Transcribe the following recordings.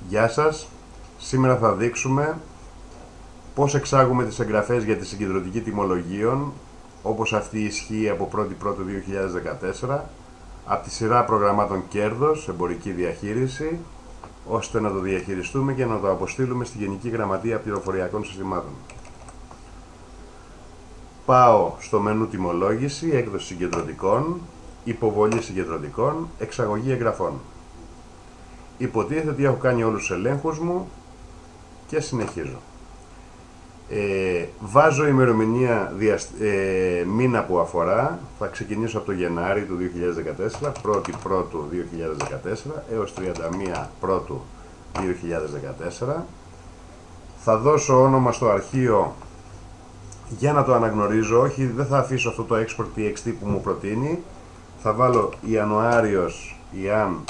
Γεια σας. Σήμερα θα δείξουμε πώς εξάγουμε τις εγγραφές για τη συγκεντρωτική τιμολογίων, όπως αυτή ισχύει από 1η Πρώτου 2014, από τη σειρά προγραμμάτων κέρδος, εμπορική διαχείριση, ώστε να το διαχειριστούμε και να το αποστείλουμε στη Γενική Γραμματεία Πληροφοριακών Συστημάτων. Πάω στο μενού τιμολόγηση, έκδοση συγκεντρωτικών, υποβολή συγκεντρωτικών, εξαγωγή εγγραφών. Υποτίθεται ότι έχω κάνει όλους τους ελέγχους μου και συνεχίζω. Βάζω ημερομηνία μήνα που αφορά. Θα ξεκινήσω από το Γενάρη του 2014, 1η Πρώτου 2014 έως 31 Πρώτου 2014. Θα δώσω όνομα στο αρχείο για να το αναγνωρίζω. Όχι, δεν θα αφήσω αυτό το export txt που μου προτείνει. Θα βάλω Ιανουάριος Ιαν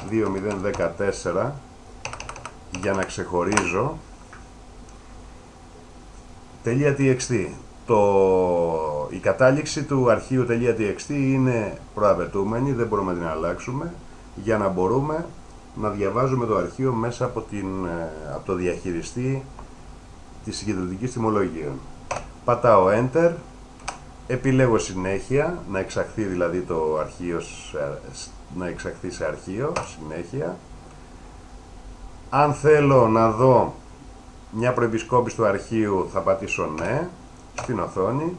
2014 για να ξεχωρίζω. .txt. Η κατάληξη του αρχείου .txt είναι προαπαιτούμενη, δεν μπορούμε να την αλλάξουμε, για να μπορούμε να διαβάζουμε το αρχείο μέσα από το διαχειριστή της συγκεντρωτικής τιμολογίων. Πατάω Enter, επιλέγω συνέχεια, να εξαχθεί δηλαδή το αρχείο, να εξαχθεί σε αρχείο, συνέχεια. Αν θέλω να δω μια προεπισκόπηση του αρχείου, θα πατήσω ναι στην οθόνη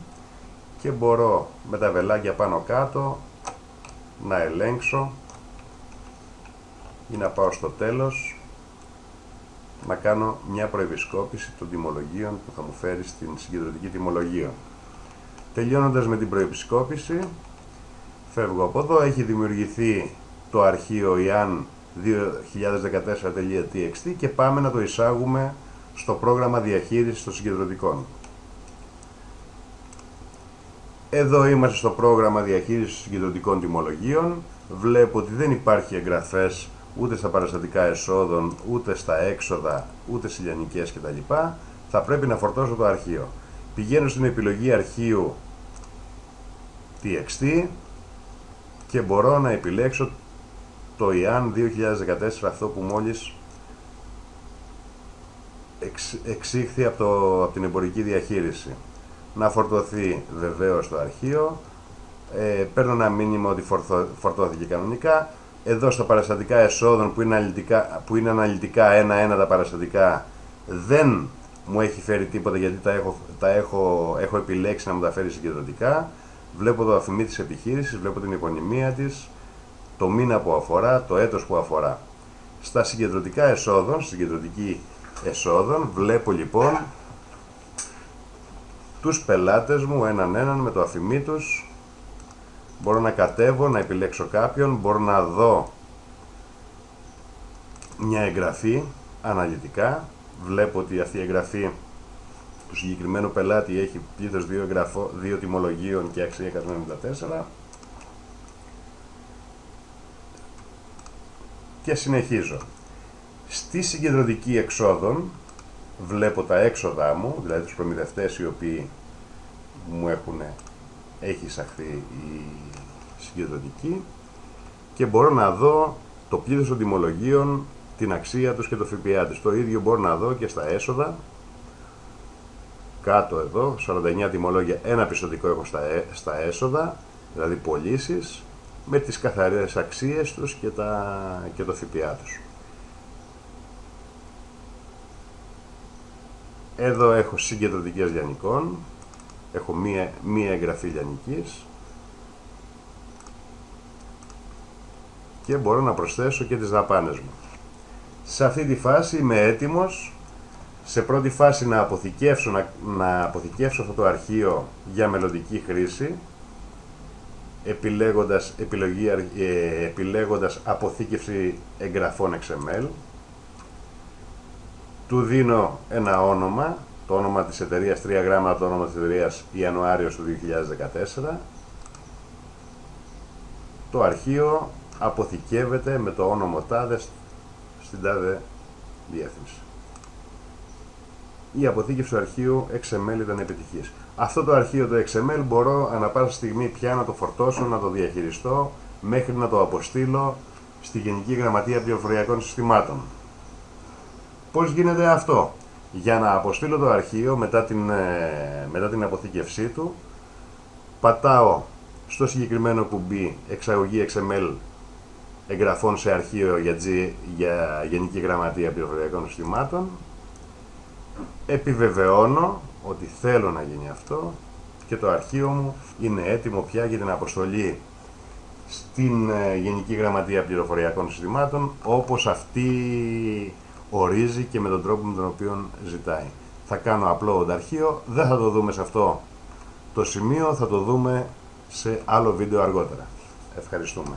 και μπορώ με τα βελάκια πάνω κάτω να ελέγξω ή να πάω στο τέλος να κάνω μια προεπισκόπηση των τιμολογίων που θα μου φέρει στην συγκεντρωτική τιμολογία. Τελειώνοντας με την προεπισκόπηση, φεύγω από εδώ. Έχει δημιουργηθεί το αρχείο ian 2014.txt και πάμε να το εισάγουμε στο πρόγραμμα διαχείρισης των συγκεντρωτικών. Εδώ είμαστε στο πρόγραμμα διαχείρισης συγκεντρωτικών τιμολογίων. Βλέπω ότι δεν υπάρχει εγγραφές ούτε στα παραστατικά εσόδων, ούτε στα έξοδα, ούτε στις λιανικές κτλ. Θα πρέπει να φορτώσω το αρχείο. Πηγαίνω στην επιλογή αρχείου txt και μπορώ να επιλέξω το ian 2014, αυτό που μόλις εξήχθη από την εμπορική διαχείριση. Να φορτωθεί βεβαίως το αρχείο. Παίρνω ένα μήνυμα ότι φορτώθηκε κανονικά. Εδώ στα παραστατικά εσόδων που είναι αναλυτικά ένα-ένα τα παραστατικά, δεν μου έχει φέρει τίποτα γιατί έχω επιλέξει να μου τα φέρει συγκεντρωτικά. Βλέπω το αφημί της επιχείρησης, βλέπω την επωνυμία της, το μήνα που αφορά, το έτος που αφορά. Στα συγκεντρωτικά εσόδων, στη συγκεντρωτική εσόδων, βλέπω λοιπόν τους πελάτες μου έναν με το αφημί τους. Μπορώ να κατέβω, να επιλέξω κάποιον, μπορώ να δω μια εγγραφή αναλυτικά. Βλέπω ότι αυτή η εγγραφή του συγκεκριμένου πελάτη έχει πλήθος 2 τιμολογίων και αξία 194. Και συνεχίζω. Στη συγκεντρωτική εξόδων βλέπω τα έξοδά μου, δηλαδή τους προμηθευτές οι οποίοι μου έχει εισαχθεί η συγκεντρωτική, και μπορώ να δω το πλήθος των τιμολογίων, την αξία τους και το ΦΠΑ τους. Το ίδιο μπορώ να δω και στα έσοδα. Κάτω εδώ, 49 τιμολόγια, ένα πιστωτικό έχω στα έσοδα, δηλαδή πωλήσεις, με τις καθαρές αξίες τους και το ΦΠΑ τους. Εδώ έχω συγκεντρωτικές λιανικών, έχω μία εγγραφή λιανικής και μπορώ να προσθέσω και τις δαπάνες μου. Σε αυτή τη φάση είμαι έτοιμος, σε πρώτη φάση να αποθηκεύσω αυτό το αρχείο για μελλοντική χρήση, επιλέγοντας αποθήκευση εγγραφών XML. Του δίνω ένα όνομα, το όνομα της εταιρείας, 3 γράμματα το όνομα της εταιρείας, Ιανουάριος του 2014. Το αρχείο αποθηκεύεται με το όνομα τάδε στην τάδε διεύθυνση. Η αποθήκευση του αρχείου XML ήταν επιτυχής. Αυτό το αρχείο το XML μπορώ ανά πάσα στιγμή πια να το φορτώσω, να το διαχειριστώ μέχρι να το αποστείλω στη Γενική Γραμματεία Πληροφοριακών Συστημάτων. Πώς γίνεται αυτό? Για να αποστείλω το αρχείο μετά την αποθήκευσή του, πατάω στο συγκεκριμένο κουμπί εξαγωγή XML εγγραφών σε αρχείο για Γενική Γραμματεία Πληροφοριακών Συστημάτων, επιβεβαιώνω ότι θέλω να γίνει αυτό και το αρχείο μου είναι έτοιμο πια για την αποστολή στην Γενική Γραμματεία Πληροφοριακών Συστημάτων, όπως αυτή ορίζει και με τον τρόπο με τον οποίο ζητάει. Θα κάνω upload αρχείο, δεν θα το δούμε σε αυτό το σημείο, θα το δούμε σε άλλο βίντεο αργότερα. Ευχαριστούμε.